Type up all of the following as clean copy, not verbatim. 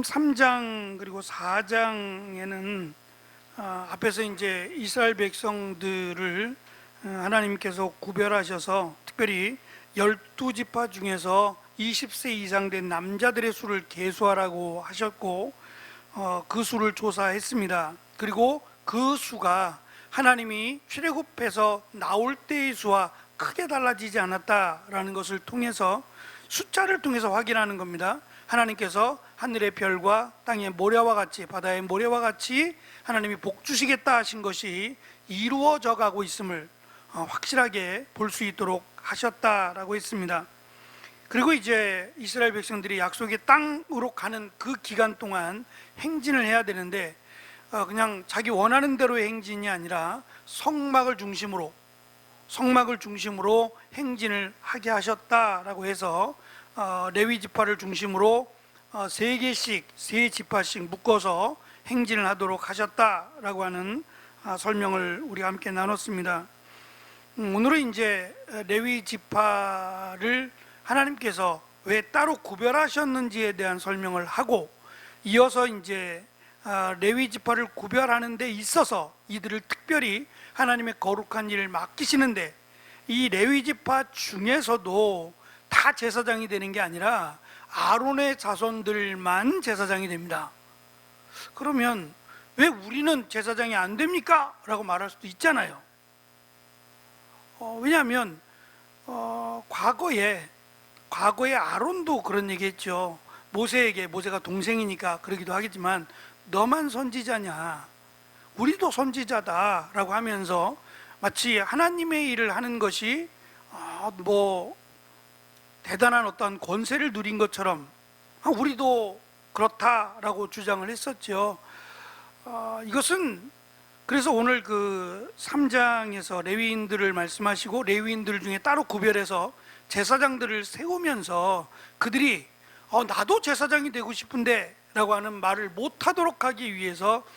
3장 그리고 4장에는 앞에서 이제 이스라엘 백성들을 하나님께서 구별하셔서 특별히 12지파 중에서 20세 이상 된 남자들의 수를 계수하라고 하셨고 그 수를 조사했습니다. 그리고 그 수가 하나님이 출애굽해서 나올 때의 수와 크게 달라지지 않았다라는 것을 통해서 숫자를 통해서 확인하는 겁니다. 하나님께서 하늘의 별과 땅의 모래와 같이, 바다의 모래와 같이 하나님이 복 주시겠다 하신 것이 이루어져 가고 있음을 확실하게 볼 수 있도록 하셨다라고 했습니다. 그리고 이제 이스라엘 백성들이 약속의 땅으로 가는 그 기간 동안 행진을 해야 되는데 그냥 자기 원하는 대로의 행진이 아니라 성막을 중심으로 행진을 하게 하셨다라고 해서 레위 지파를 중심으로 세 지파씩 묶어서 행진을 하도록 하셨다라고 하는 설명을 우리가 함께 나눴습니다. 오늘은 이제 레위 지파를 하나님께서 왜 따로 구별하셨는지에 대한 설명을 하고, 이어서 이제 레위 지파를 구별하는 데 있어서 이들을 특별히 하나님의 거룩한 일을 맡기시는데, 이 레위 지파 중에서도 다 제사장이 되는 게 아니라 아론의 자손들만 제사장이 됩니다. 그러면 왜 우리는 제사장이 안 됩니까? 라고 말할 수도 있잖아요. 왜냐하면 과거에 아론도 그런 얘기했죠. 모세가 동생이니까 그러기도 하겠지만, 너만 선지자냐, 우리도 선지자다라고 하면서 마치 하나님의 일을 하는 것이 대단한 어떤 권세를 누린 것처럼 우리도 그렇다라고 주장을 했었죠. 이것은 그래서 오늘 그 3장에서 레위인들을 말씀하시고, 레위인들 중에 따로 구별해서 제사장들을 세우면서 그들이 나도 제사장이 되고 싶은데 라고 하는 말을 못하도록 하기 위해서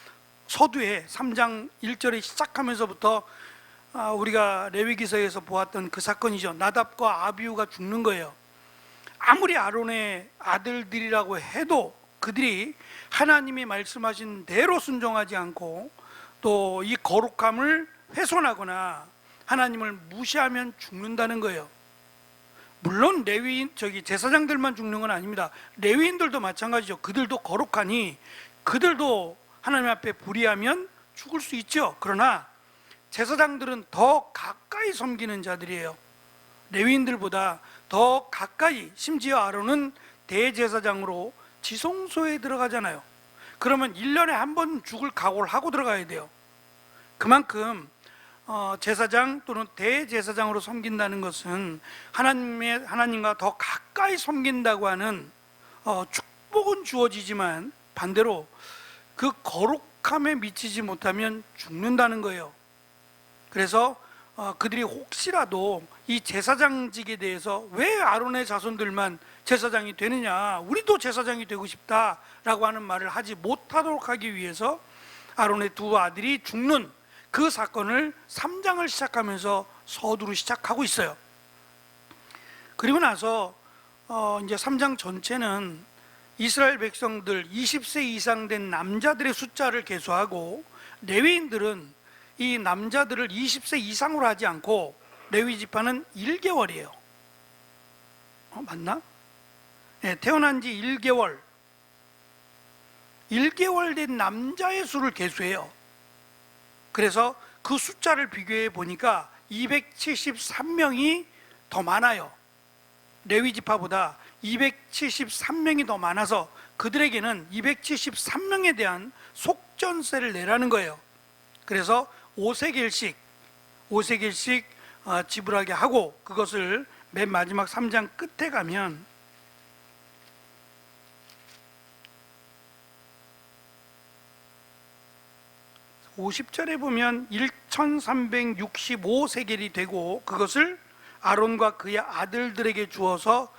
서두에 3장 1절에 시작하면서부터 우리가 레위기서에서 보았던 그 사건이죠. 나답과 아비후가 죽는 거예요. 아무리 아론의 아들들이라고 해도 그들이 하나님이 말씀하신 대로 순종하지 않고 또 이 거룩함을 훼손하거나 하나님을 무시하면 죽는다는 거예요. 물론 제사장들만 죽는 건 아닙니다. 레위인들도 마찬가지죠. 그들도 거룩하니 그들도 하나님 앞에 불의하면 죽을 수 있죠. 그러나 제사장들은 더 가까이 섬기는 자들이에요. 레위인들보다 더 가까이, 심지어 아론은 대제사장으로 지성소에 들어가잖아요. 그러면 1년에 한 번 죽을 각오를 하고 들어가야 돼요. 그만큼 제사장 또는 대제사장으로 섬긴다는 것은 하나님과 더 가까이 섬긴다고 하는 축복은 주어지지만 반대로 그 거룩함에 미치지 못하면 죽는다는 거예요. 그래서 그들이 혹시라도 이 제사장직에 대해서 왜 아론의 자손들만 제사장이 되느냐, 우리도 제사장이 되고 싶다라고 하는 말을 하지 못하도록 하기 위해서 아론의 두 아들이 죽는 그 사건을 3장을 시작하면서 서두로 시작하고 있어요. 그리고 나서 이제 3장 전체는 이스라엘 백성들 20세 이상 된 남자들의 숫자를 계수하고, 레위인들은 이 남자들을 20세 이상으로 하지 않고 레위 지파는 1개월이에요. 맞나? 네, 태어난 지 1개월 된 남자의 수를 계수해요. 그래서 그 숫자를 비교해 보니까 273명이 더 많아요. 레위 지파보다 273명이 더 많아서 그들에게는 273명에 대한 속전세를 내라는 거예요. 그래서 5세겔씩 지불하게 하고, 그것을 맨 마지막 3장 끝에 가면 (50절에) 보면 1365세겔이 되고, 그것을 아론과 그의 아들들에게 주어서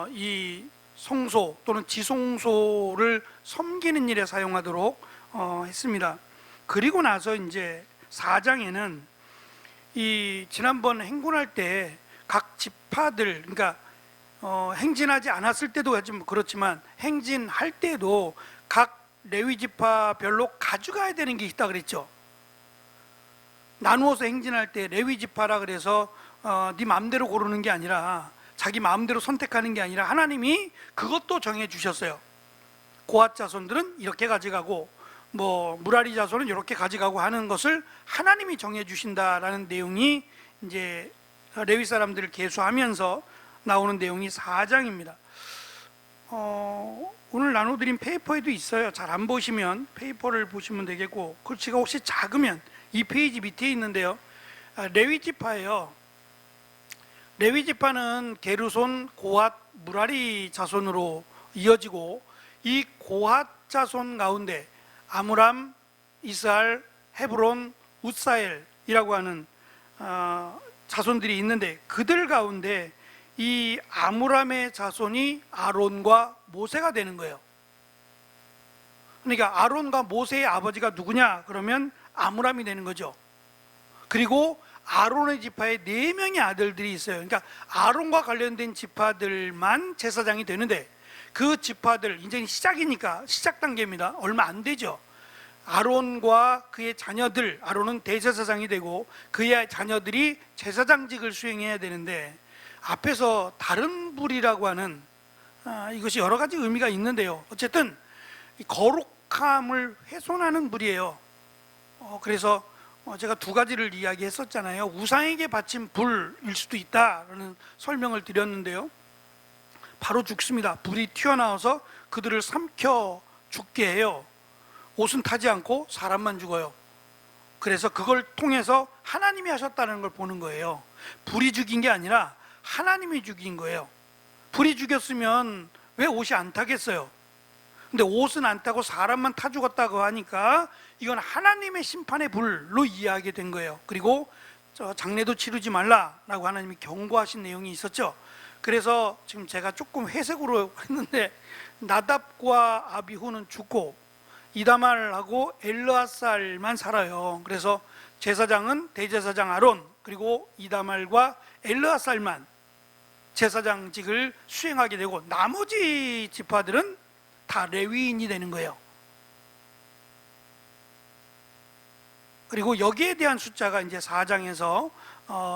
이 성소 또는 지성소를 섬기는 일에 사용하도록 했습니다. 그리고 나서 이제 4장에는 이 지난번 행군할 때 각 지파들, 그러니까 행진하지 않았을 때도 좀 그렇지만 행진할 때도 각 레위 지파별로 가져가야 되는 게 있다 그랬죠. 나누어서 행진할 때 레위 지파라 그래서 네 마음대로 고르는 게 아니라, 자기 마음대로 선택하는 게 아니라 하나님이 그것도 정해 주셨어요. 고핫 자손들은 이렇게 가져가고 뭐 무라리 자손은 이렇게 가져가고 하는 것을 하나님이 정해 주신다라는 내용이 이제 레위 사람들을 계수하면서 나오는 내용이 4장입니다. 오늘 나눠드린 페이퍼에도 있어요. 잘 안 보시면 페이퍼를 보시면 되겠고, 글씨가 혹시 작으면 이 페이지 밑에 있는데요. 레위 지파예요. 레위 지파는 게르손, 고핫, 무라리 자손으로 이어지고, 이 고핫 자손 가운데 아므람, 이스할, 헤브론, 웃사엘이라고 하는 자손들이 있는데, 그들 가운데 이 아므람의 자손이 아론과 모세가 되는 거예요. 그러니까 아론과 모세의 아버지가 누구냐 그러면 아므람이 되는 거죠. 그리고 아론의 지파에 4명의 아들들이 있어요. 그러니까 아론과 관련된 지파들만 제사장이 되는데, 그 지파들, 이제 시작이니까, 시작 단계입니다. 얼마 안 되죠. 아론과 그의 자녀들, 아론은 대제사장이 되고 그의 자녀들이 제사장직을 수행해야 되는데, 앞에서 다른 불이라고 하는 이것이 여러 가지 의미가 있는데요. 어쨌든 거룩함을 훼손하는 불이에요. 그래서 제가 2가지를 이야기했었잖아요. 우상에게 바친 불일 수도 있다라는 설명을 드렸는데요. 바로 죽습니다. 불이 튀어나와서 그들을 삼켜 죽게 해요. 옷은 타지 않고 사람만 죽어요. 그래서 그걸 통해서 하나님이 하셨다는 걸 보는 거예요. 불이 죽인 게 아니라 하나님이 죽인 거예요. 불이 죽였으면 왜 옷이 안 타겠어요? 근데 옷은 안 타고 사람만 타 죽었다고 하니까 이건 하나님의 심판의 불로 이해하게 된 거예요. 그리고 장례도 치르지 말라라고 하나님이 경고하신 내용이 있었죠. 그래서 지금 제가 조금 회색으로 했는데, 나답과 아비후는 죽고 이다말하고 엘르아살만 살아요. 그래서 제사장은 대제사장 아론, 그리고 이다말과 엘르아살만 제사장직을 수행하게 되고, 나머지 지파들은 다 레위인이 되는 거예요. 그리고 여기에 대한 숫자가 이제 4장에서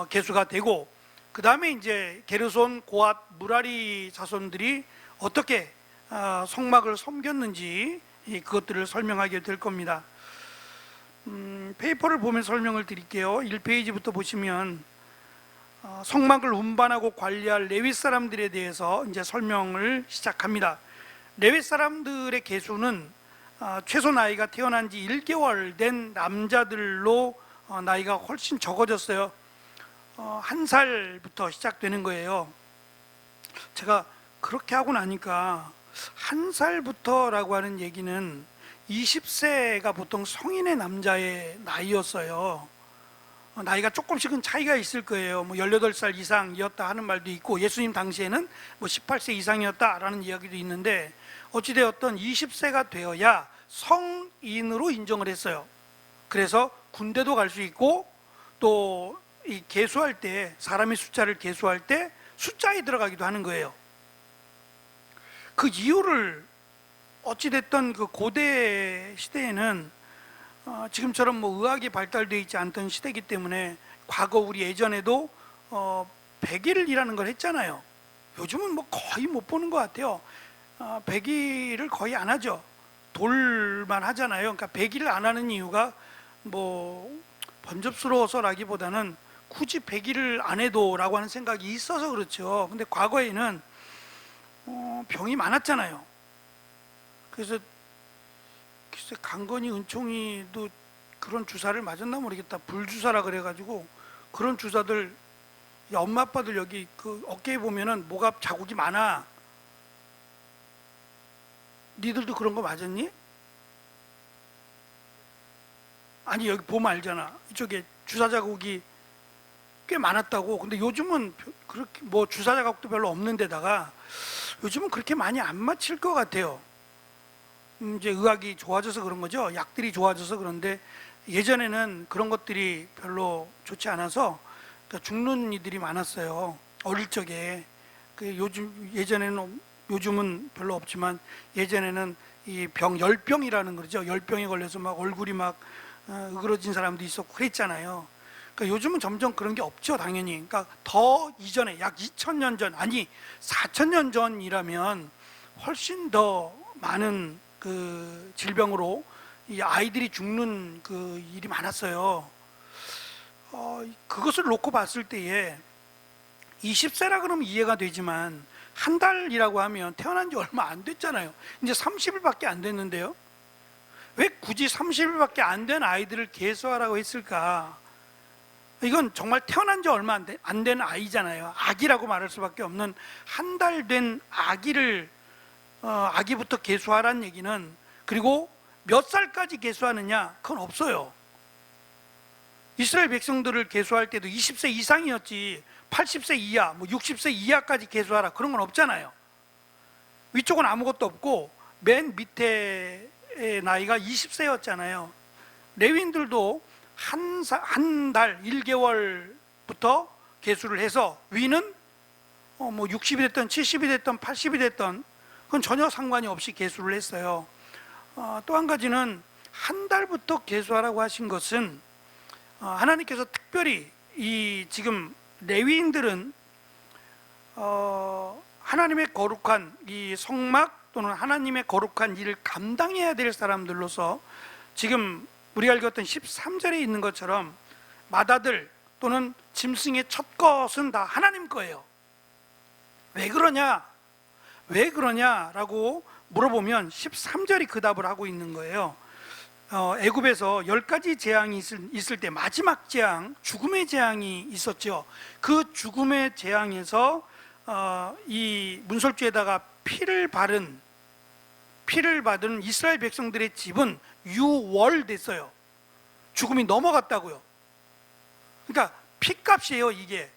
계수가 되고, 그 다음에 이제 게르손, 고핫, 무라리 자손들이 어떻게 성막을 섬겼는지 그것들을 설명하게 될 겁니다. 페이퍼를 보면 설명을 드릴게요. 1페이지부터 보시면 성막을 운반하고 관리할 레위 사람들에 대해서 이제 설명을 시작합니다. 레위 사람들의 계수는 최소 나이가 태어난 지 1개월 된 남자들로 나이가 훨씬 적어졌어요. 1살부터 시작되는 거예요. 제가 그렇게 하고 나니까 1살부터라고 하는 얘기는 20세가 보통 성인의 남자의 나이였어요. 나이가 조금씩은 차이가 있을 거예요. 뭐 18살 이상이었다 하는 말도 있고, 예수님 당시에는 뭐 18세 이상이었다라는 이야기도 있는데, 어찌되었든 20세가 되어야 성인으로 인정을 했어요. 그래서 군대도 갈 수 있고, 또 이 계수할 때, 사람의 숫자를 계수할 때 숫자에 들어가기도 하는 거예요. 그 이유를 어찌됐든 그 고대 시대에는 지금처럼 뭐 의학이 발달되어 있지 않던 시대이기 때문에, 과거 우리 예전에도 100일이라는 걸 했잖아요. 요즘은 뭐 거의 못 보는 것 같아요. 100일을 거의 안 하죠. 돌만 하잖아요. 그러니까 100일을 안 하는 이유가 뭐 번잡스러워서라기보다는 굳이 100일을 안 해도 라고 하는 생각이 있어서 그렇죠. 근데 과거에는 병이 많았잖아요. 그래서 글쎄, 강건이, 은총이도 그런 주사를 맞았나 모르겠다. 불주사라 그래가지고, 그런 주사들, 엄마 아빠들 여기 그 어깨에 보면은 뭐가 자국이 많아. 니들도 그런 거 맞았니? 아니, 여기 보면 알잖아. 이쪽에 주사 자국이 꽤 많았다고. 근데 요즘은 그렇게 뭐 주사 자국도 별로 없는 데다가 요즘은 그렇게 많이 안 맞힐 것 같아요. 이제 의학이 좋아져서 그런 거죠. 약들이 좋아져서. 그런데 예전에는 그런 것들이 별로 좋지 않아서 죽는 이들이 많았어요. 어릴 적에. 요즘은 별로 없지만 예전에는 이 병 열병이라는 거죠. 열병에 걸려서 막 얼굴이 막 으그러진 사람도 있었고 그랬잖아요. 그러니까 요즘은 점점 그런 게 없죠, 당연히. 그러니까 더 이전에 약 2000년 전, 아니 4000년 전이라면 훨씬 더 많은 그 질병으로 이 아이들이 죽는 그 일이 많았어요. 그것을 놓고 봤을 때에 20세라 그러면 이해가 되지만 한 달이라고 하면 태어난 지 얼마 안 됐잖아요. 이제 30일밖에 안 됐는데요. 왜 굳이 30일밖에 안 된 아이들을 계수하라고 했을까? 이건 정말 태어난 지 얼마 안 된 아이잖아요. 아기라고 말할 수밖에 없는 한 달 된 아기를 아기부터 계수하라는 얘기는, 그리고 몇 살까지 계수하느냐, 그건 없어요. 이스라엘 백성들을 계수할 때도 20세 이상이었지 80세 이하, 뭐 60세 이하까지 계수하라 그런 건 없잖아요. 위쪽은 아무것도 없고 맨 밑에 나이가 20세였잖아요. 레위인들도 한 달 1개월부터 계수를 해서 위는 뭐 60이 됐던 70이 됐던 80이 됐던 그건 전혀 상관이 없이 계수를 했어요. 또 한 가지는 한 달부터 계수하라고 하신 것은 하나님께서 특별히 이 지금 레위인들은 하나님의 거룩한 이 성막 또는 하나님의 거룩한 일을 감당해야 될 사람들로서 지금 우리가 읽었던 13절에 있는 것처럼 맏아들 또는 짐승의 첫 것은 다 하나님 거예요. 왜 그러냐? 왜 그러냐라고 물어보면 13절이 그 답을 하고 있는 거예요. 애굽에서 10가지 재앙이 있을 때 마지막 재앙, 죽음의 재앙이 있었죠. 그 죽음의 재앙에서 이 문설주에다가 피를 받은 이스라엘 백성들의 집은 유월됐어요. 죽음이 넘어갔다고요. 그러니까 피값이에요. 이게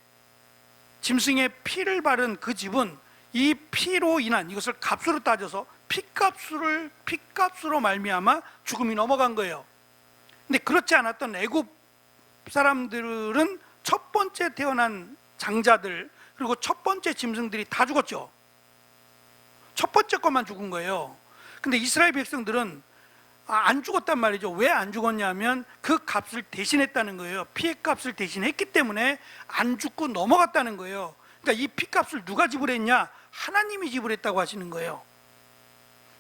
짐승의 피를 바른 그 집은 이 피로 인한, 이것을 값으로 따져서 피값으로 말미암아 죽음이 넘어간 거예요. 근데 그렇지 않았던 애굽 사람들은 첫 번째 태어난 장자들 그리고 첫 번째 짐승들이 다 죽었죠. 첫 번째 것만 죽은 거예요. 근데 이스라엘 백성들은 안 죽었단 말이죠. 왜 안 죽었냐면 그 값을 대신했다는 거예요. 피의 값을 대신했기 때문에 안 죽고 넘어갔다는 거예요. 그러니까 이 피값을 누가 지불했냐? 하나님이 지불했다고 하시는 거예요.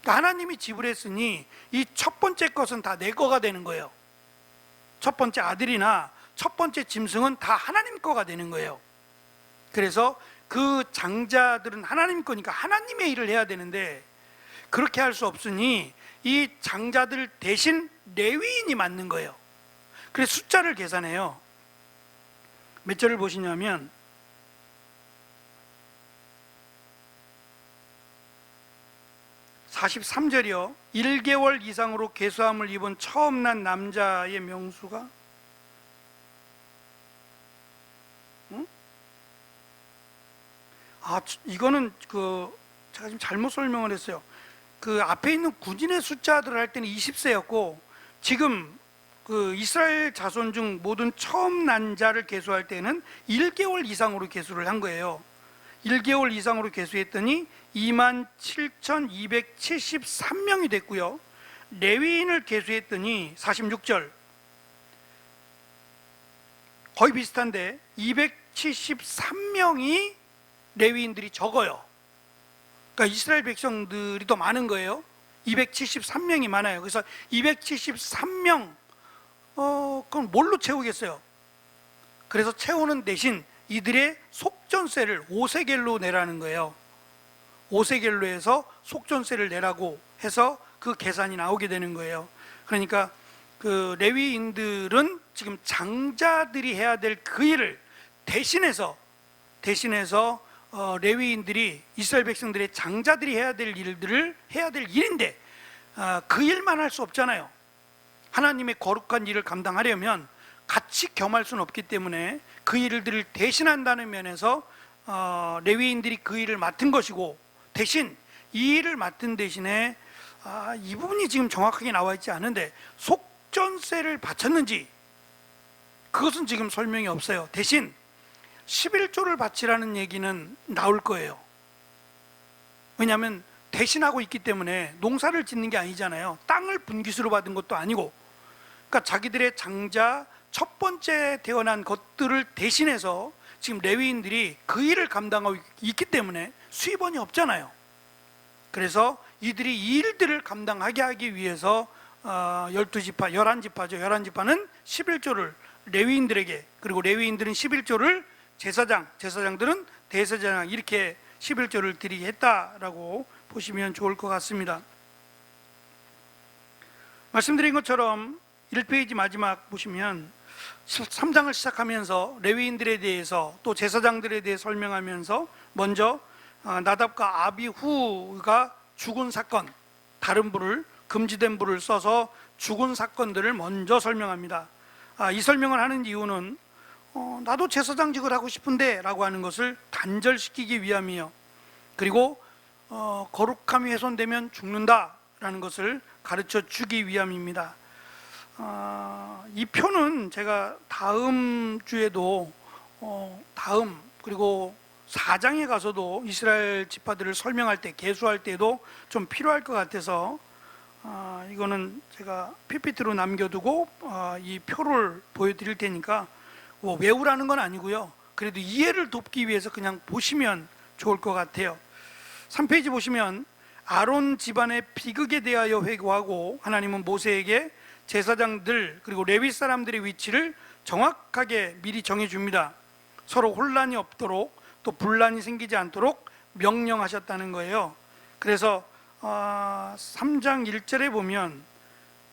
그러니까 하나님이 지불했으니 이 첫 번째 것은 다 내 거가 되는 거예요. 첫 번째 아들이나 첫 번째 짐승은 다 하나님 거가 되는 거예요. 그래서 그 장자들은 하나님 거니까 하나님의 일을 해야 되는데 그렇게 할 수 없으니 이 장자들 대신 레위인이 맡는 거예요. 그래서 숫자를 계산해요. 몇 절을 보시냐면 43절이요 1개월 이상으로 계수함을 입은 처음 난 남자의 명수가 이거는 제가 지금 잘못 설명을 했어요. 그 앞에 있는 군인의 숫자들을 할 때는 20세였고 지금 그 이스라엘 자손 중 모든 처음 난 자를 계수할 때는 1개월 이상으로 계수를 한 거예요. 1개월 이상으로 계수했더니 27,273명이 됐고요. 레위인을 계수했더니 46절 거의 비슷한데 273명이 레위인들이 적어요. 그러니까 이스라엘 백성들이 더 많은 거예요. 273명이 많아요. 그래서 273명 그럼 뭘로 채우겠어요? 그래서 채우는 대신 이들의 속전세를 5세겔로 내라는 거예요. 5세겔로 해서 속전세를 내라고 해서 그 계산이 나오게 되는 거예요. 그러니까 그 레위인들은 지금 장자들이 해야 될 그 일을 대신해서 레위인들이 이스라엘 백성들의 장자들이 해야 될 일들을 해야 될 일인데 그 일만 할 수 없잖아요. 하나님의 거룩한 일을 감당하려면 같이 겸할 수는 없기 때문에 그 일들을 대신한다는 면에서 레위인들이 그 일을 맡은 것이고, 대신 이 일을 맡은 대신에 이 부분이 지금 정확하게 나와 있지 않은데 속전세를 바쳤는지 그것은 지금 설명이 없어요. 대신 11조를 바치라는 얘기는 나올 거예요. 왜냐하면 대신하고 있기 때문에 농사를 짓는 게 아니잖아요. 땅을 분기수로 받은 것도 아니고, 그러니까 자기들의 장자 첫 번째 태어난 것들을 대신해서 지금 레위인들이 그 일을 감당하고 있기 때문에 수입원이 없잖아요. 그래서 이들이 이 일들을 감당하게 하기 위해서 12지파, 11지파죠. 11지파는 11조를 레위인들에게, 그리고 레위인들은 11조를 제사장들은 대제사장, 이렇게 11조를 드리게 했다라고 보시면 좋을 것 같습니다. 말씀드린 것처럼 1페이지 마지막 보시면 3장을 시작하면서 레위인들에 대해서 또 제사장들에 대해 설명하면서 먼저 나답과 아비후가 죽은 사건, 다른 불을, 금지된 불을 써서 죽은 사건들을 먼저 설명합니다. 이 설명을 하는 이유는 나도 제사장직을 하고 싶은데 라고 하는 것을 단절시키기 위함이요, 그리고 거룩함이 훼손되면 죽는다라는 것을 가르쳐 주기 위함입니다. 이 표는 제가 다음 주에도 그리고 4장에 가서도 이스라엘 지파들을 설명할 때, 계수할 때도 좀 필요할 것 같아서 이거는 제가 PPT로 남겨두고 이 표를 보여드릴 테니까 외우라는 건 아니고요, 그래도 이해를 돕기 위해서 그냥 보시면 좋을 것 같아요. 3페이지 보시면 아론 집안의 비극에 대하여 회고하고, 하나님은 모세에게 제사장들 그리고 레위 사람들의 위치를 정확하게 미리 정해줍니다. 서로 혼란이 없도록, 또 분란이 생기지 않도록 명령하셨다는 거예요. 그래서 3장 1절에 보면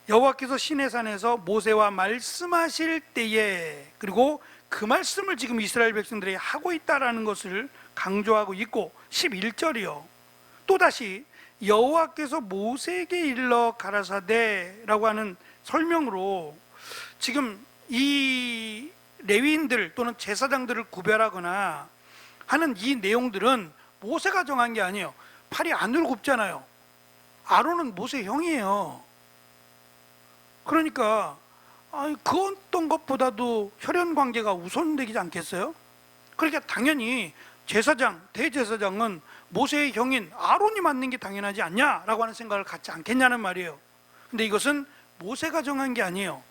여호와께서 시내산에서 모세와 말씀하실 때에, 그리고 그 말씀을 지금 이스라엘 백성들이 하고 있다라는 것을 강조하고 있고, 11절이요, 또다시 여호와께서 모세에게 일러 가라사대라고 하는 설명으로 지금 이 레위인들 또는 제사장들을 구별하거나 하는 이 내용들은 모세가 정한 게 아니에요. 팔이 안으로 굽잖아요. 아론은 모세 형이에요. 그러니까 그 어떤 것보다도 혈연 관계가 우선되지 않겠어요? 그러니까 당연히 제사장, 대제사장은 모세의 형인 아론이 맡는 게 당연하지 않냐라고 하는 생각을 갖지 않겠냐는 말이에요. 근데 이것은 모세가 정한 게 아니에요.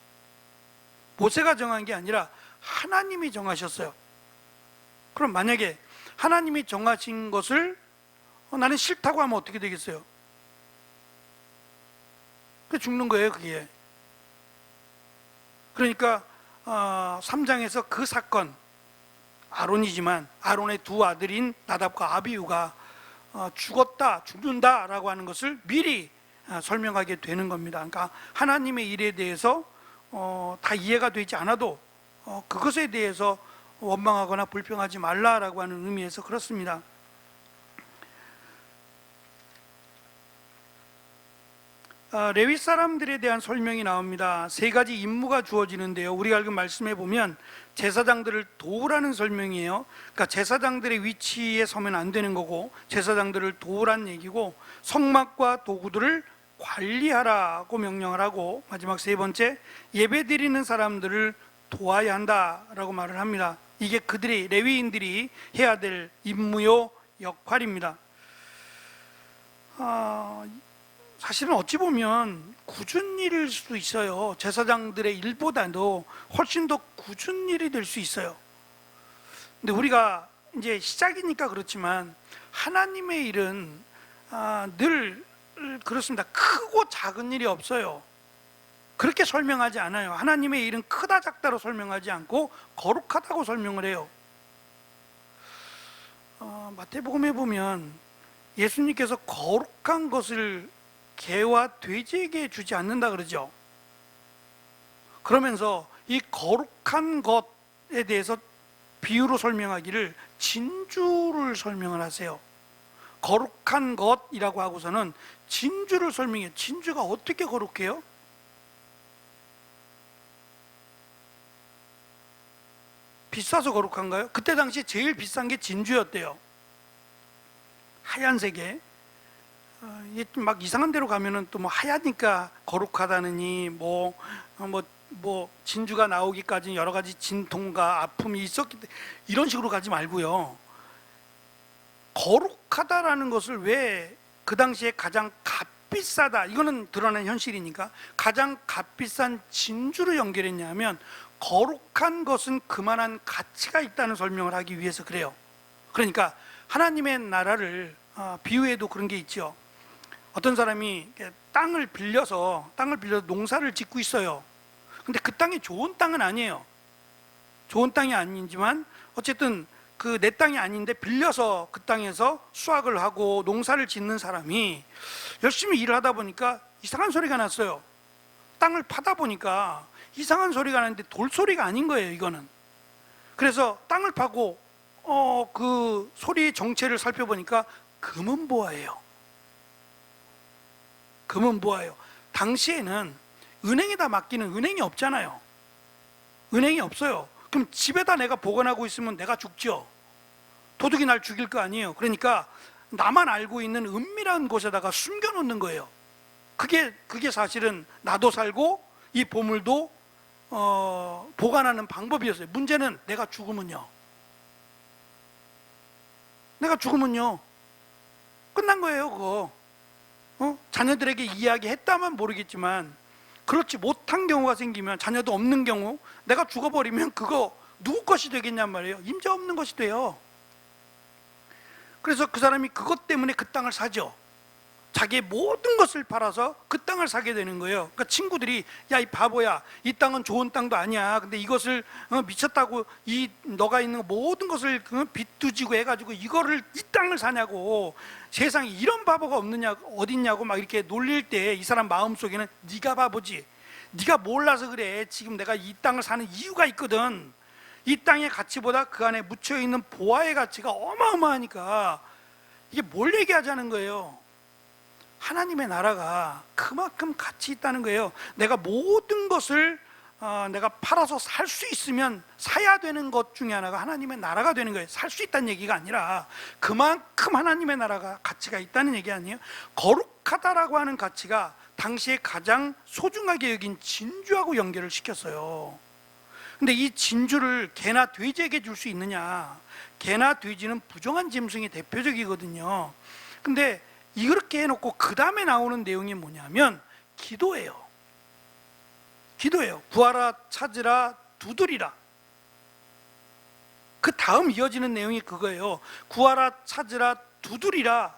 모세가 정한 게 아니라 하나님이 정하셨어요. 그럼 만약에 하나님이 정하신 것을 나는 싫다고 하면 어떻게 되겠어요? 그 죽는 거예요, 그게. 그러니까 3장에서 그 사건, 아론이지만 아론의 두 아들인 나답과 아비후가 죽는다라고 하는 것을 미리 설명하게 되는 겁니다. 그러니까 하나님의 일에 대해서 다 이해가 되지 않아도 그것에 대해서 원망하거나 불평하지 말라라고 하는 의미에서 그렇습니다. 레위 사람들에 대한 설명이 나옵니다. 세 가지 임무가 주어지는데요, 우리가 읽은 말씀에 보면 제사장들을 도우라는 설명이에요. 그러니까 제사장들의 위치에 서면 안 되는 거고, 제사장들을 도우라는 얘기고, 성막과 도구들을 관리하라고 명령을 하고, 마지막 세 번째, 예배드리는 사람들을 도와야 한다라고 말을 합니다. 이게 그들이, 레위인들이 해야 될 임무요 역할입니다. 사실은 어찌 보면 굳은 일일 수도 있어요. 제사장들의 일보다도 훨씬 더 굳은 일이 될 수 있어요. 근데 우리가 이제 시작이니까 그렇지만 하나님의 일은 늘 그렇습니다. 크고 작은 일이 없어요. 그렇게 설명하지 않아요. 하나님의 일은 크다 작다로 설명하지 않고 거룩하다고 설명을 해요. 마태복음에 보면 예수님께서 거룩한 것을 개와 돼지에게 주지 않는다 그러죠. 그러면서 이 거룩한 것에 대해서 비유로 설명하기를 진주를 설명을 하세요. 거룩한 것이라고 하고서는 진주를 설명해요. 진주가 어떻게 거룩해요? 비싸서 거룩한가요? 그때 당시 제일 비싼 게 진주였대요. 하얀색에 막 이상한 데로 가면은 또 뭐 하얘니까 거룩하다느니 뭐 진주가 나오기까지 여러 가지 진통과 아픔이 있었기 때문에 이런 식으로 가지 말고요. 거룩하다라는 것을 왜 그 당시에 가장 값비싸다, 이거는 드러난 현실이니까 가장 값비싼 진주로 연결했냐면, 거룩한 것은 그만한 가치가 있다는 설명을 하기 위해서 그래요. 그러니까 하나님의 나라를 비유해도 그런 게 있죠. 어떤 사람이 땅을 빌려서 농사를 짓고 있어요. 근데 그 땅이 좋은 땅은 아니에요. 좋은 땅이 아니지만 어쨌든 그 내 땅이 아닌데 빌려서 그 땅에서 수확을 하고 농사를 짓는 사람이 열심히 일을 하다 보니까 이상한 소리가 났어요. 땅을 파다 보니까 이상한 소리가 나는데 돌소리가 아닌 거예요, 이거는. 그래서 땅을 파고 그 소리의 정체를 살펴보니까 금은보화예요. 금은보화예요. 당시에는 은행에다 맡기는 은행이 없잖아요. 은행이 없어요. 그럼 집에다 내가 보관하고 있으면 내가 죽죠. 도둑이 날 죽일 거 아니에요. 그러니까 나만 알고 있는 은밀한 곳에다가 숨겨놓는 거예요. 그게 사실은 나도 살고 이 보물도 보관하는 방법이었어요. 문제는 내가 죽으면요. 끝난 거예요, 그거. 자녀들에게 이야기했다면 모르겠지만, 그렇지 못한 경우가 생기면, 자녀도 없는 경우 내가 죽어버리면 그거 누구 것이 되겠냔 말이에요. 임자 없는 것이 돼요. 그래서 그 사람이 그것 때문에 그 땅을 사죠. 자기의 모든 것을 팔아서 그 땅을 사게 되는 거예요. 그러니까 친구들이, 야, 이 바보야, 이 땅은 좋은 땅도 아니야. 근데 이것을 미쳤다고, 이 너가 있는 모든 것을 빚두지고 해가지고 이거를, 이 땅을 사냐고, 세상에 이런 바보가 없느냐, 어딨냐고 막 이렇게 놀릴 때 이 사람 마음속에는, 네가 바보지, 네가 몰라서 그래. 지금 내가 이 땅을 사는 이유가 있거든. 이 땅의 가치보다 그 안에 묻혀있는 보화의 가치가 어마어마하니까. 이게 뭘 얘기하자는 거예요? 하나님의 나라가 그만큼 가치 있다는 거예요. 내가 모든 것을 내가 팔아서 살 수 있으면 사야 되는 것 중에 하나가 하나님의 나라가 되는 거예요. 살 수 있다는 얘기가 아니라 그만큼 하나님의 나라가 가치가 있다는 얘기 아니에요. 거룩하다라고 하는 가치가 당시에 가장 소중하게 여긴 진주하고 연결을 시켰어요. 근데 이 진주를 개나 돼지에게 줄 수 있느냐? 개나 돼지는 부정한 짐승이 대표적이거든요. 근데 이렇게 해놓고 그 다음에 나오는 내용이 뭐냐면 기도예요. 구하라, 찾으라, 두드리라. 그 다음 이어지는 내용이 그거예요. 구하라, 찾으라, 두드리라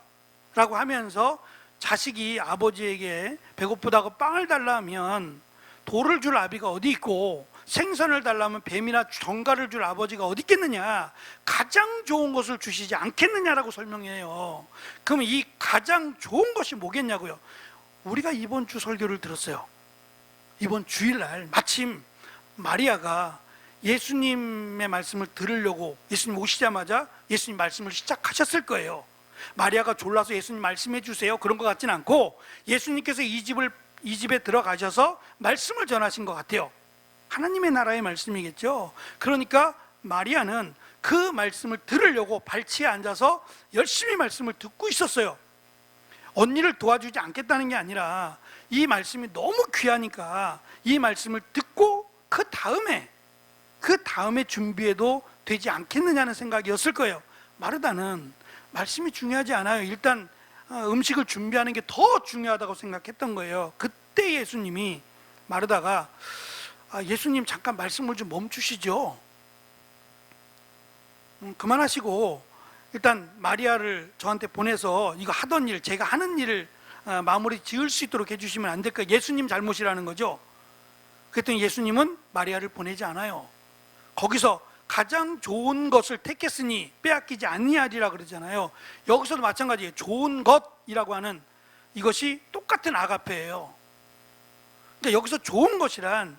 라고 하면서, 자식이 아버지에게 배고프다고 빵을 달라 하면 돌을 줄 아비가 어디 있고, 생선을 달라면 뱀이나 정갈을 줄 아버지가 어디 있겠느냐, 가장 좋은 것을 주시지 않겠느냐라고 설명해요. 그럼 이 가장 좋은 것이 뭐겠냐고요. 우리가 이번 주 설교를 들었어요. 이번 주일날 마침 마리아가 예수님의 말씀을 들으려고, 예수님 오시자마자 예수님 말씀을 시작하셨을 거예요. 마리아가 졸라서 예수님 말씀해 주세요 그런 것 같진 않고, 예수님께서 이 집에 들어가셔서 말씀을 전하신 것 같아요. 하나님의 나라의 말씀이겠죠. 그러니까 마리아는 그 말씀을 들으려고 발치에 앉아서 열심히 말씀을 듣고 있었어요. 언니를 도와주지 않겠다는 게 아니라 이 말씀이 너무 귀하니까 이 말씀을 듣고 그 다음에 준비해도 되지 않겠느냐는 생각이었을 거예요. 마르다는 말씀이 중요하지 않아요. 일단 음식을 준비하는 게 더 중요하다고 생각했던 거예요. 그때 예수님이, 마르다가 예수님 잠깐 말씀을 좀 멈추시죠. 그만하시고 일단 마리아를 저한테 보내서 이거 하던 일, 제가 하는 일을 마무리 지을 수 있도록 해주시면 안 될까요? 예수님 잘못이라는 거죠. 그랬더니 예수님은 마리아를 보내지 않아요. 거기서 가장 좋은 것을 택했으니 빼앗기지 아니하리라 그러잖아요. 여기서도 마찬가지예요. 좋은 것이라고 하는 이것이 똑같은 아가페예요. 그러니까 여기서 좋은 것이란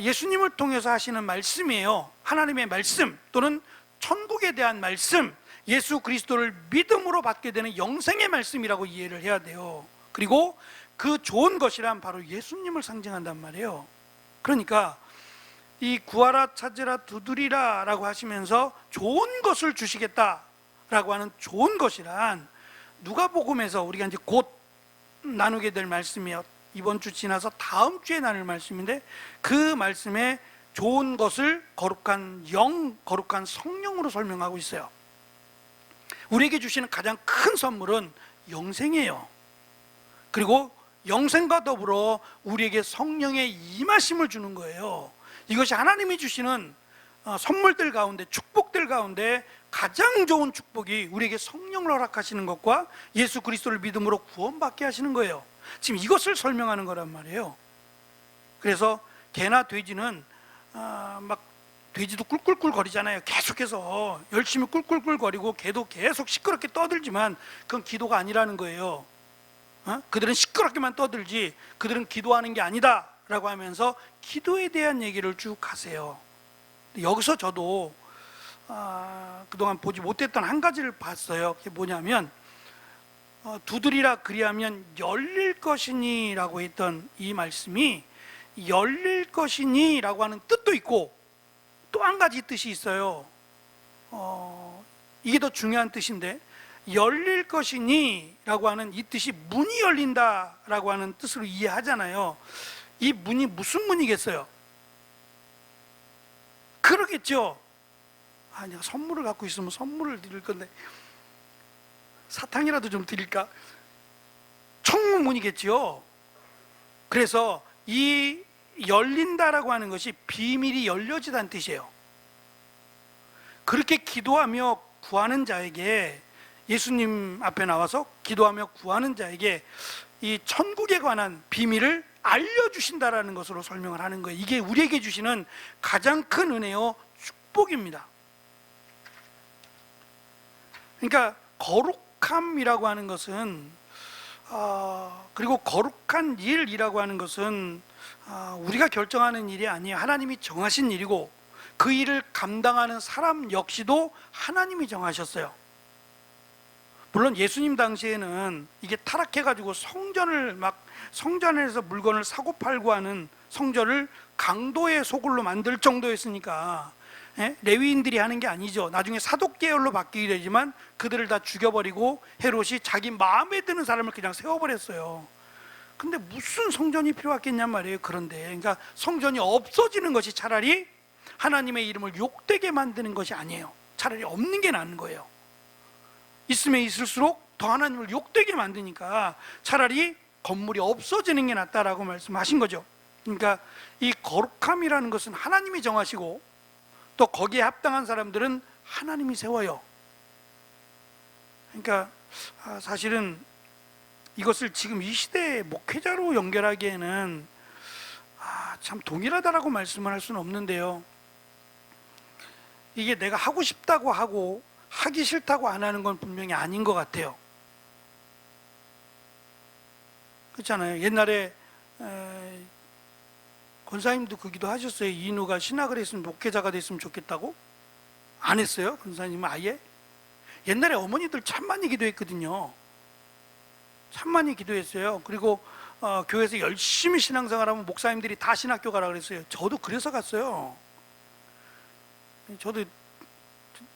예수님을 통해서 하시는 말씀이에요. 하나님의 말씀 또는 천국에 대한 말씀, 예수 그리스도를 믿음으로 받게 되는 영생의 말씀이라고 이해를 해야 돼요. 그리고 그 좋은 것이란 바로 예수님을 상징한단 말이에요. 그러니까 이 구하라, 찾으라, 두드리라 라고 하시면서 좋은 것을 주시겠다라고 하는 좋은 것이란, 누가복음에서 우리가 이제 곧 나누게 될 말씀이에요. 이번 주 지나서 다음 주에 나눌 말씀인데, 그 말씀에 좋은 것을 거룩한 영, 거룩한 성령으로 설명하고 있어요. 우리에게 주시는 가장 큰 선물은 영생이에요. 그리고 영생과 더불어 우리에게 성령의 임하심을 주는 거예요. 이것이 하나님이 주시는 선물들 가운데, 축복들 가운데 가장 좋은 축복이 우리에게 성령을 허락하시는 것과 예수 그리스도를 믿음으로 구원받게 하시는 거예요. 지금 이것을 설명하는 거란 말이에요. 그래서 개나 돼지는 막 돼지도 꿀꿀꿀 거리잖아요. 계속해서 열심히 꿀꿀꿀 거리고 개도 계속 시끄럽게 떠들지만 그건 기도가 아니라는 거예요. 그들은 시끄럽게만 떠들지 그들은 기도하는 게 아니다 라고 하면서 기도에 대한 얘기를 쭉 하세요. 여기서 저도 그동안 보지 못했던 한 가지를 봤어요. 그게 뭐냐면 두드리라 그리하면 열릴 것이니 라고 했던 이 말씀이 열릴 것이니 라고 하는 뜻도 있고 또 한 가지 뜻이 있어요. 이게 더 중요한 뜻인데, 열릴 것이니 라고 하는 이 뜻이 문이 열린다 라고 하는 뜻으로 이해하잖아요. 이 문이 무슨 문이겠어요? 그러겠죠. 내가 선물을 갖고 있으면 선물을 드릴 건데 사탕이라도 좀 드릴까? 청문이겠죠. 그래서 이 열린다라고 하는 것이 비밀이 열려지다는 뜻이에요. 그렇게 기도하며 구하는 자에게, 예수님 앞에 나와서 기도하며 구하는 자에게 이 천국에 관한 비밀을 알려주신다라는 것으로 설명을 하는 거예요. 이게 우리에게 주시는 가장 큰 은혜요 축복입니다. 그러니까 거룩함이라고 하는 것은 그리고 거룩한 일이라고 하는 것은 우리가 결정하는 일이 아니에요. 하나님이 정하신 일이고 그 일을 감당하는 사람 역시도 하나님이 정하셨어요. 물론 예수님 당시에는 이게 타락해가지고 성전에서 물건을 사고 팔고 하는 성전을 강도의 소굴로 만들 정도였으니까 레위인들이 하는 게 아니죠. 나중에 사독 계열로 바뀌게 되지만 그들을 다 죽여버리고 헤롯이 자기 마음에 드는 사람을 그냥 세워버렸어요. 근데 무슨 성전이 필요했겠냔 말이에요. 그런데 그러니까 성전이 없어지는 것이 차라리 하나님의 이름을 욕되게 만드는 것이 아니에요. 차라리 없는 게 나은 거예요. 있으면 있을수록 더 하나님을 욕되게 만드니까 차라리 건물이 없어지는 게 낫다라고 말씀하신 거죠. 그러니까 이 거룩함이라는 것은 하나님이 정하시고 또 거기에 합당한 사람들은 하나님이 세워요. 그러니까 사실은 이것을 지금 이 시대의 목회자로 연결하기에는 참 동일하다라고 말씀을 할 수는 없는데요. 이게 내가 하고 싶다고 하고 하기 싫다고 안 하는 건 분명히 아닌 것 같아요. 그렇잖아요. 옛날에 권사님도 그 기도 하셨어요. 이누가 신학을 했으면 목회자가 됐으면 좋겠다고? 안 했어요? 권사님은 아예? 옛날에 어머니들 참 많이 기도했거든요. 참 많이 기도했어요. 그리고 교회에서 열심히 신앙생활하면 목사님들이 다 신학교 가라 그랬어요. 저도 그래서 갔어요. 저도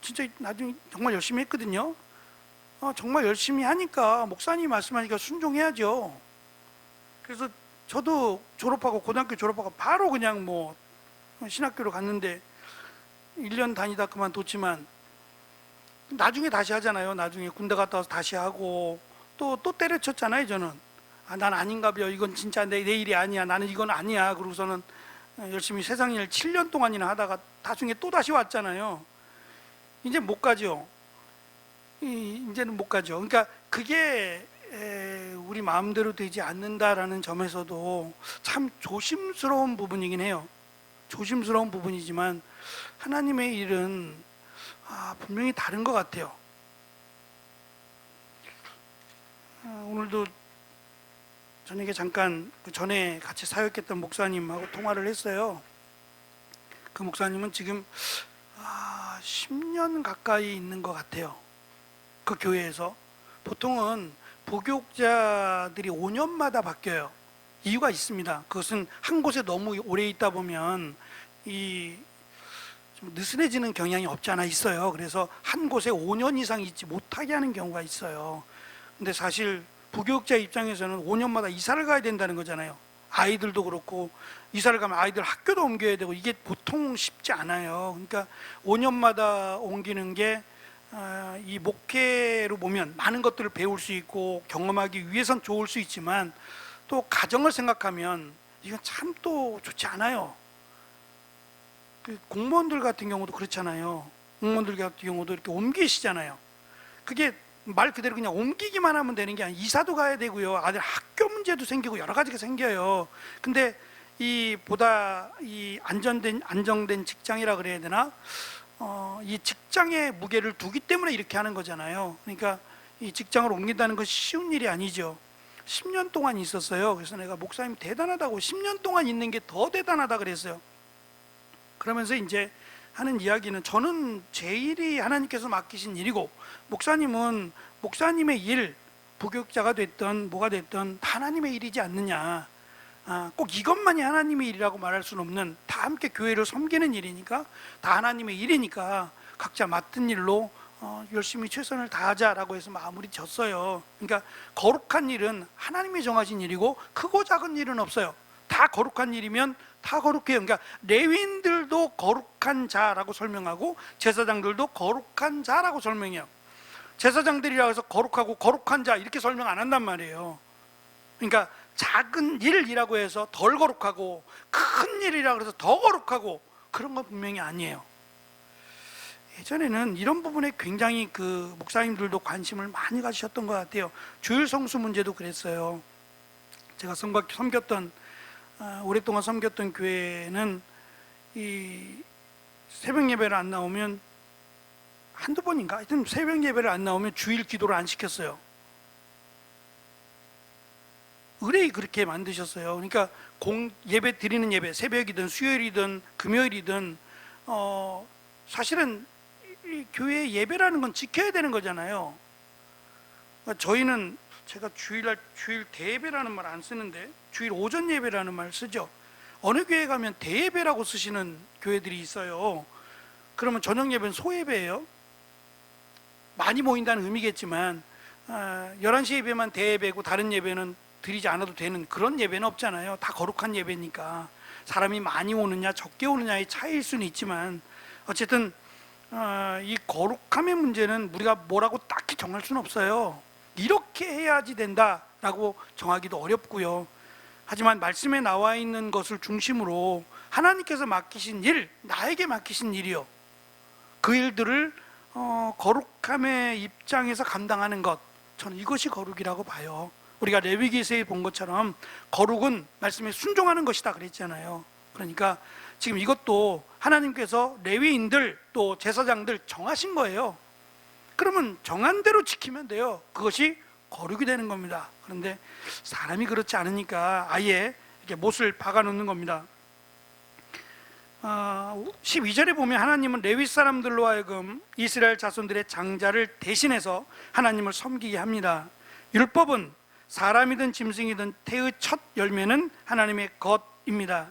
진짜 나중에 정말 열심히 했거든요. 정말 열심히 하니까 목사님이 말씀하니까 순종해야죠. 그래서 저도 졸업하고 고등학교 졸업하고 바로 그냥 뭐 신학교로 갔는데 1년 다니다 그만뒀지만 나중에 다시 하잖아요. 나중에 군대 갔다 와서 다시 하고 또 때려쳤잖아요. 저는 난 아닌가 봐요. 이건 진짜 내 일이 아니야. 나는 이건 아니야. 그러고서는 열심히 세상 일 7년 동안이나 하다가 나중에 또 다시 왔잖아요. 이제 못 가죠. 이제는 못 가죠. 그러니까 그게 우리 마음대로 되지 않는다라는 점에서도 참 조심스러운 부분이긴 해요. 조심스러운 부분이지만 하나님의 일은 분명히 다른 것 같아요. 오늘도 저녁에 잠깐 그 전에 같이 사역했던 목사님하고 통화를 했어요. 그 목사님은 지금 10년 가까이 있는 것 같아요. 그 교회에서. 보통은 부교육자들이 5년마다 바뀌어요. 이유가 있습니다. 그것은 한 곳에 너무 오래 있다 보면 좀 느슨해지는 경향이 없지 않아 있어요. 그래서 한 곳에 5년 이상 있지 못하게 하는 경우가 있어요. 근데 사실 부교육자 입장에서는 5년마다 이사를 가야 된다는 거잖아요. 아이들도 그렇고 이사를 가면 아이들 학교도 옮겨야 되고 이게 보통 쉽지 않아요. 그러니까 5년마다 옮기는 게 이 목회로 보면 많은 것들을 배울 수 있고 경험하기 위해선 좋을 수 있지만 또 가정을 생각하면 이건 참 또 좋지 않아요. 그 공무원들 같은 경우도 그렇잖아요. 공무원들 같은 경우도 이렇게 옮기시잖아요. 그게 말 그대로 그냥 옮기기만 하면 되는 게 아니라 이사도 가야 되고요. 아들 학교 문제도 생기고 여러 가지가 생겨요. 근데 이 보다 이 안정된 직장이라 그래야 되나? 이 직장의 무게를 두기 때문에 이렇게 하는 거잖아요. 그러니까 이 직장을 옮긴다는 건 쉬운 일이 아니죠. 10년 동안 있었어요. 그래서 내가 목사님 대단하다고, 10년 동안 있는 게 더 대단하다 그랬어요. 그러면서 이제 하는 이야기는, 저는 제 일이 하나님께서 맡기신 일이고 목사님은 목사님의 일, 부교육자가 됐든 뭐가 됐든 다 하나님의 일이지 않느냐. 꼭 이것만이 하나님의 일이라고 말할 수는 없는, 다 함께 교회를 섬기는 일이니까, 다 하나님의 일이니까 각자 맡은 일로 열심히 최선을 다하자라고 해서 마무리 졌어요. 그러니까 거룩한 일은 하나님이 정하신 일이고 크고 작은 일은 없어요. 다 거룩한 일이면 다 거룩해요. 그러니까 레위인들도 거룩한 자라고 설명하고 제사장들도 거룩한 자라고 설명해요. 제사장들이라고 해서 거룩하고 거룩한 자 이렇게 설명 안 한단 말이에요. 그러니까 작은 일이라고 해서 덜 거룩하고 큰 일이라고 해서 더 거룩하고 그런 건 분명히 아니에요. 예전에는 이런 부분에 굉장히 그 목사님들도 관심을 많이 가지셨던 것 같아요. 주일 성수 문제도 그랬어요. 제가 섬겼던 오랫동안 섬겼던 교회는 이 새벽 예배를 안 나오면, 한두 번인가 하여튼 새벽 예배를 안 나오면 주일 기도를 안 시켰어요. 의뢰이 그렇게 만드셨어요. 그러니까 예배 드리는 예배, 새벽이든 수요일이든 금요일이든 사실은 이 교회 예배라는 건 지켜야 되는 거잖아요. 그러니까 저희는, 제가 주일 대예배라는 말 안 쓰는데 주일 오전 예배라는 말 쓰죠. 어느 교회 가면 대예배라고 쓰시는 교회들이 있어요. 그러면 저녁 예배는 소예배예요. 많이 모인다는 의미겠지만 11시 예배만 대예배고 다른 예배는 드리지 않아도 되는 그런 예배는 없잖아요. 다 거룩한 예배니까. 사람이 많이 오느냐 적게 오느냐의 차이일 수는 있지만 어쨌든 이 거룩함의 문제는 우리가 뭐라고 딱히 정할 수는 없어요. 이렇게 해야지 된다라고 정하기도 어렵고요. 하지만 말씀에 나와 있는 것을 중심으로 하나님께서 맡기신 일, 나에게 맡기신 일이요, 그 일들을 거룩함의 입장에서 감당하는 것, 저는 이것이 거룩이라고 봐요. 우리가 레위기서에 본 것처럼 거룩은 말씀에 순종하는 것이다 그랬잖아요. 그러니까 지금 이것도 하나님께서 레위인들 또 제사장들 정하신 거예요. 그러면 정한 대로 지키면 돼요. 그것이 거룩이 되는 겁니다. 그런데 사람이 그렇지 않으니까 아예 이렇게 못을 박아 놓는 겁니다. 12절에 보면 하나님은 레위 사람들로 하여금 이스라엘 자손들의 장자를 대신해서 하나님을 섬기게 합니다. 율법은 사람이든 짐승이든 태의 첫 열매는 하나님의 것입니다.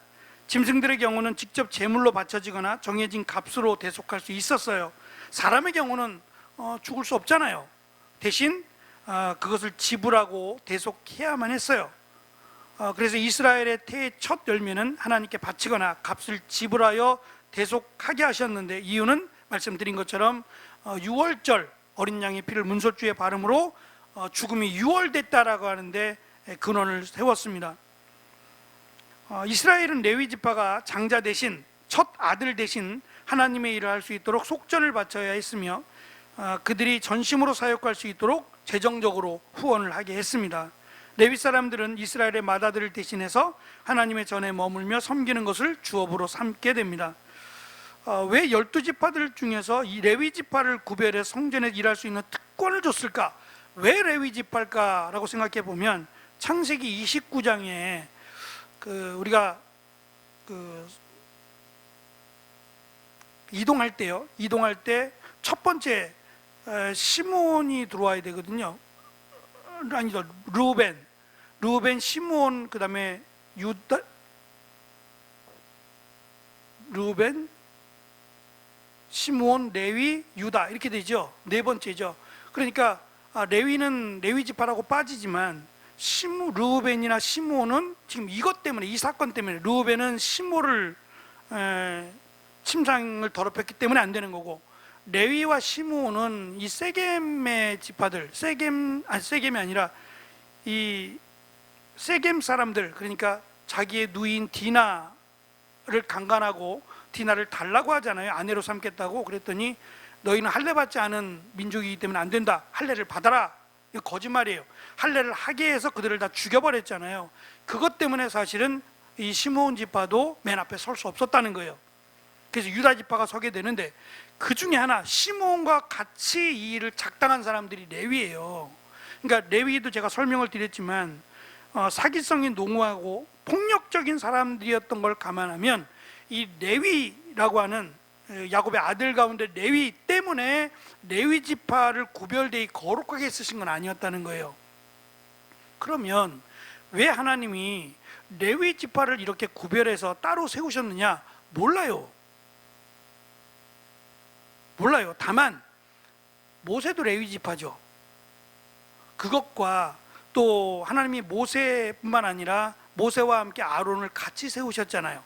짐승들의 경우는 직접 제물로 바쳐지거나 정해진 값으로 대속할 수 있었어요. 사람의 경우는 죽을 수 없잖아요. 대신 그것을 지불하고 대속해야만 했어요. 그래서 이스라엘의 태의 첫 열매는 하나님께 바치거나 값을 지불하여 대속하게 하셨는데, 이유는 말씀드린 것처럼 유월절 어린 양의 피를 문설주에 바름으로 죽음이 유월됐다라고 하는데 근원을 세웠습니다. 이스라엘은 레위 지파가 장자 대신, 첫 아들 대신 하나님의 일을 할 수 있도록 속전을 바쳐야 했으며 그들이 전심으로 사역할 수 있도록 재정적으로 후원을 하게 했습니다. 레위 사람들은 이스라엘의 맏아들을 대신해서 하나님의 전에 머물며 섬기는 것을 주업으로 삼게 됩니다. 왜 12지파들 중에서 이 레위 지파를 구별해 성전에 일할 수 있는 특권을 줬을까? 왜 레위 지파일까라고 생각해 보면 창세기 29장에 우리가 이동할 때 첫 번째 시므온이 들어와야 되거든요. 아니죠, 르우벤, 시므온, 그 다음에 유다, 르우벤, 시므온, 레위, 유다 이렇게 되죠. 네 번째죠. 그러니까 레위는 레위 지파라고 빠지지만 르우벤이나 시므온은 지금 이것 때문에, 이 사건 때문에, 르우벤은 시므를 침상을 더럽혔기 때문에 안 되는 거고, 레위와 시므온은 이 세겜의 지파들, 세겜이 아니라 이 세겜 사람들, 그러니까 자기의 누이인 디나를 강간하고 디나를 달라고 하잖아요. 아내로 삼겠다고. 그랬더니 너희는 할례 받지 않은 민족이기 때문에 안 된다. 할례를 받아라. 이거 거짓말이에요. 할례를 하게 해서 그들을 다 죽여버렸잖아요. 그것 때문에 사실은 이 시므온 지파도 맨 앞에 설 수 없었다는 거예요. 그래서 유다 지파가 서게 되는데, 그 중에 하나, 시므온과 같이 이 일을 작당한 사람들이 레위예요. 그러니까 레위도 제가 설명을 드렸지만 사기성이 농후하고 폭력적인 사람들이었던 걸 감안하면 이 레위라고 하는 야곱의 아들 가운데 레위 때문에 레위 지파를 구별되이 거룩하게 쓰신 건 아니었다는 거예요. 그러면 왜 하나님이 레위 지파를 이렇게 구별해서 따로 세우셨느냐? 몰라요. 다만 모세도 레위 지파죠. 그것과 또 하나님이 모세뿐만 아니라 모세와 함께 아론을 같이 세우셨잖아요.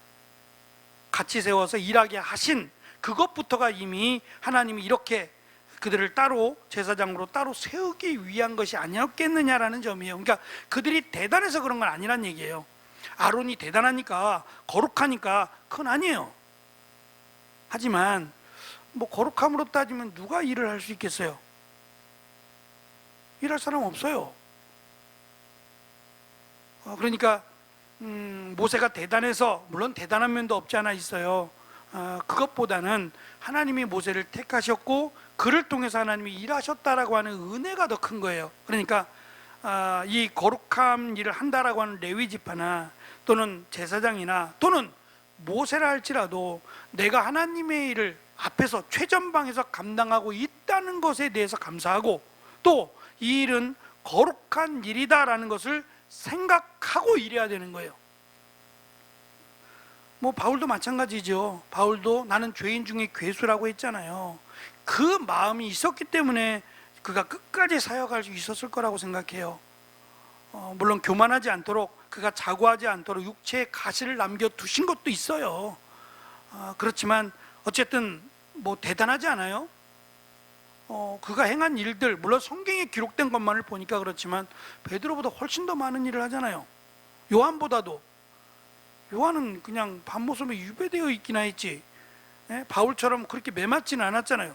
같이 세워서 일하게 하신 그것부터가 이미 하나님이 이렇게 그들을 따로 제사장으로 따로 세우기 위한 것이 아니었겠느냐라는 점이에요. 그러니까 그들이 대단해서 그런 건 아니란 얘기예요. 아론이 대단하니까 거룩하니까 그건 아니에요. 하지만 뭐 거룩함으로 따지면 누가 일을 할 수 있겠어요? 일할 사람 없어요. 그러니까 모세가 대단해서, 물론 대단한 면도 없지 않아 있어요. 그것보다는 하나님이 모세를 택하셨고 그를 통해서 하나님이 일하셨다라고 하는 은혜가 더 큰 거예요. 그러니까 이 거룩한 일을 한다라고 하는 레위 지파나 또는 제사장이나 또는 모세라 할지라도 내가 하나님의 일을 앞에서 최전방에서 감당하고 있다는 것에 대해서 감사하고, 또 이 일은 거룩한 일이다라는 것을 생각하고 일해야 되는 거예요. 뭐 바울도 마찬가지죠. 바울도 나는 죄인 중에 괴수라고 했잖아요. 그 마음이 있었기 때문에 그가 끝까지 사역할 수 있었을 거라고 생각해요. 물론 교만하지 않도록, 그가 자고하지 않도록 육체의 가시를 남겨두신 것도 있어요. 그렇지만 어쨌든 뭐 대단하지 않아요? 그가 행한 일들, 물론 성경에 기록된 것만을 보니까 그렇지만 베드로보다 훨씬 더 많은 일을 하잖아요. 요한보다도. 요한은 그냥 밤모섬에 유배되어 있기나 했지, 바울처럼 그렇게 매맞지는 않았잖아요.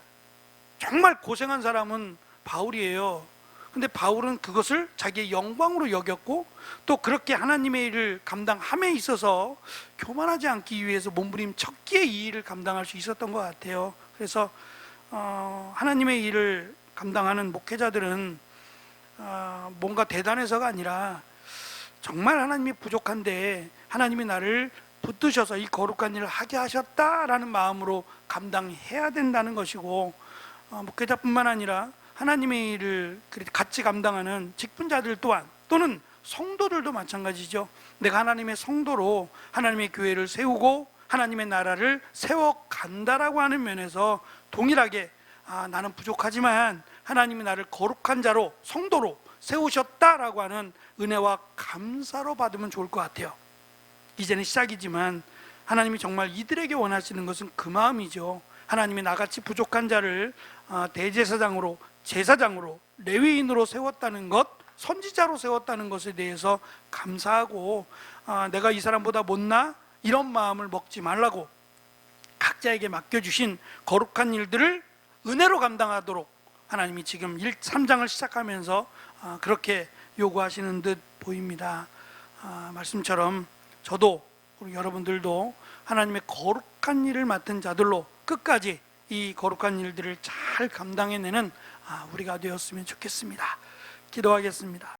정말 고생한 사람은 바울이에요. 근데 바울은 그것을 자기의 영광으로 여겼고, 또 그렇게 하나님의 일을 감당함에 있어서 교만하지 않기 위해서 몸부림쳤기에 이 일을 감당할 수 있었던 것 같아요. 그래서 하나님의 일을 감당하는 목회자들은 뭔가 대단해서가 아니라 정말 하나님이 부족한데 하나님이 나를 붙드셔서 이 거룩한 일을 하게 하셨다라는 마음으로 감당해야 된다는 것이고, 목회자뿐만 아니라 하나님의 일을 같이 감당하는 직분자들 또한, 또는 성도들도 마찬가지죠. 내가 하나님의 성도로 하나님의 교회를 세우고 하나님의 나라를 세워간다라고 하는 면에서 동일하게 나는 부족하지만 하나님이 나를 거룩한 자로, 성도로 세우셨다라고 하는 은혜와 감사로 받으면 좋을 것 같아요. 이제는 시작이지만 하나님이 정말 이들에게 원하시는 것은 그 마음이죠. 하나님이 나같이 부족한 자를 대제사장으로, 제사장으로, 레위인으로 세웠다는 것, 선지자로 세웠다는 것에 대해서 감사하고, 내가 이 사람보다 못나? 이런 마음을 먹지 말라고 각자에게 맡겨주신 거룩한 일들을 은혜로 감당하도록 하나님이 지금 3장을 시작하면서 그렇게 요구하시는 듯 보입니다. 말씀처럼 저도, 우리 여러분들도 하나님의 거룩한 일을 맡은 자들로 끝까지 이 거룩한 일들을 잘 감당해내는 우리가 되었으면 좋겠습니다. 기도하겠습니다.